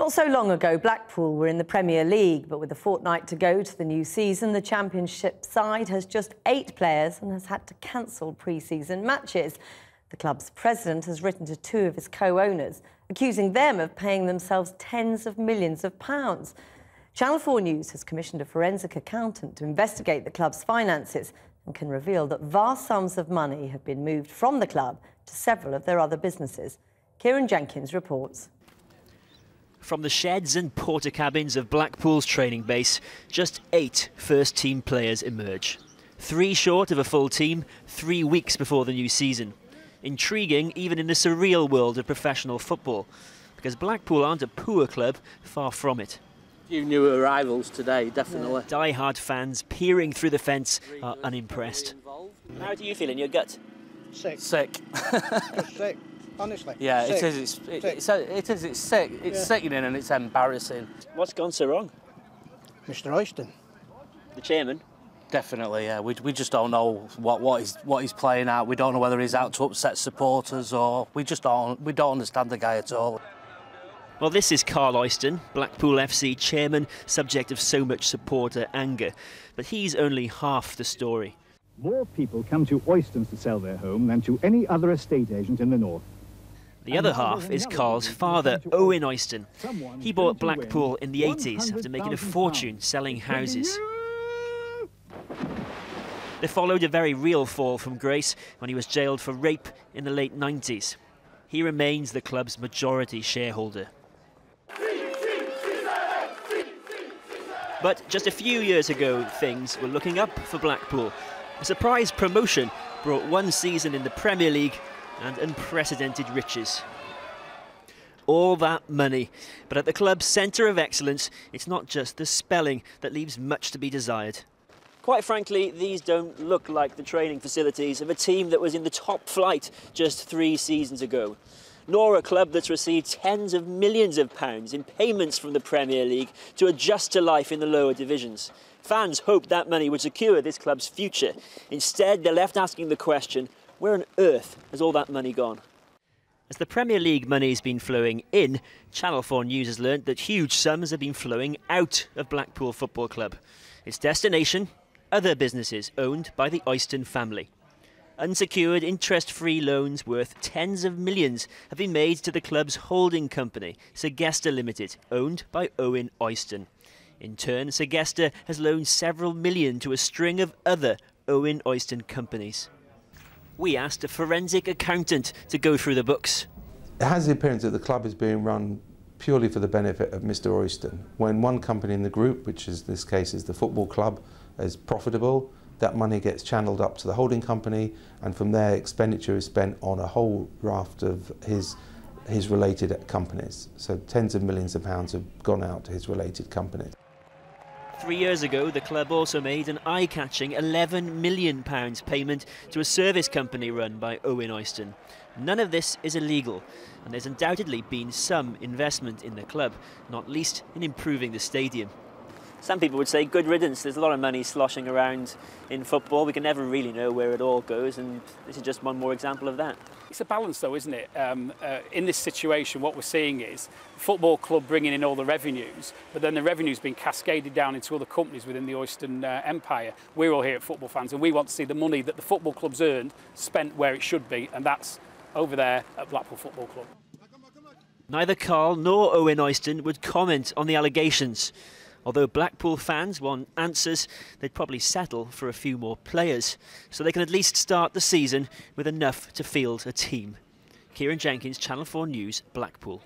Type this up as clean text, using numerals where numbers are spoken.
Not so long ago, Blackpool were in the Premier League, but with a fortnight to go to the new season, the Championship side has just 8 players and has had to cancel pre-season matches. The club's president has written to 2 of his co-owners, accusing them of paying themselves tens of millions of pounds. Channel 4 News has commissioned a forensic accountant to investigate the club's finances and can reveal that vast sums of money have been moved from the club to several of their other businesses. Kieran Jenkins reports. From the sheds and porter cabins of Blackpool's training base, just 8 first-team players emerge. 3 short of a full team, 3 weeks before the new season. Intriguing even in the surreal world of professional football, because Blackpool aren't a poor club, far from it. Few new arrivals today, definitely. Die-hard fans peering through the fence are unimpressed. How do you feel in your gut? Sick. Sick. Just sick. Honestly. Yeah, sick. it is. It's sick. It's sickening and it's embarrassing. What's gone so wrong? Mr. Oyston. The chairman? Definitely, yeah. We just don't know what he's playing at. We don't know whether he's out to upset supporters or we don't understand the guy at all. Well, this is Carl Oyston, Blackpool FC chairman, subject of so much supporter anger. But he's only half the story. More people come to Oyston's to sell their home than to any other estate agent in the north. The other half is Carl's father, Owen Oyston. He bought Blackpool in the 80s after making a fortune selling houses. There followed a very real fall from grace when he was jailed for rape in the late 90s. He remains the club's majority shareholder. But just a few years ago, things were looking up for Blackpool. A surprise promotion brought 1 season in the Premier League and unprecedented riches. All that money, but at the club's centre of excellence, it's not just the spelling that leaves much to be desired. Quite frankly, these don't look like the training facilities of a team that was in the top flight just 3 seasons ago, nor a club that's received tens of millions of pounds in payments from the Premier League to adjust to life in the lower divisions. Fans hoped that money would secure this club's future. Instead, they're left asking the question, where on earth has all that money gone? As the Premier League money's been flowing in, Channel 4 News has learnt that huge sums have been flowing out of Blackpool Football Club. Its destination, other businesses owned by the Oyston family. Unsecured, interest-free loans worth tens of millions have been made to the club's holding company, Segesta Limited, owned by Owen Oyston. In turn, Segesta has loaned several million to a string of other Owen Oyston companies. We asked a forensic accountant to go through the books. It has the appearance that the club is being run purely for the benefit of Mr. Oyston. When one company in the group, which in this case is the football club, is profitable, that money gets channelled up to the holding company, and from there expenditure is spent on a whole raft of his related companies. So tens of millions of pounds have gone out to his related companies. 3 years ago, the club also made an eye-catching £11 million payment to a service company run by Owen Oyston. None of this is illegal, and there's undoubtedly been some investment in the club, not least in improving the stadium. Some people would say good riddance. There's a lot of money sloshing around in football. We can never really know where it all goes, and this is just one more example of that. It's a balance though, isn't it? In this situation, what we're seeing is the football club bringing in all the revenues, but then the revenue's been cascaded down into other companies within the Oyston empire. We're all here at Football Fans, and we want to see the money that the football club's earned spent where it should be, and that's over there at Blackpool Football Club. Neither Carl nor Owen Oyston would comment on the allegations. Although Blackpool fans want answers, they'd probably settle for a few more players, so they can at least start the season with enough to field a team. Kieran Jenkins, Channel 4 News, Blackpool.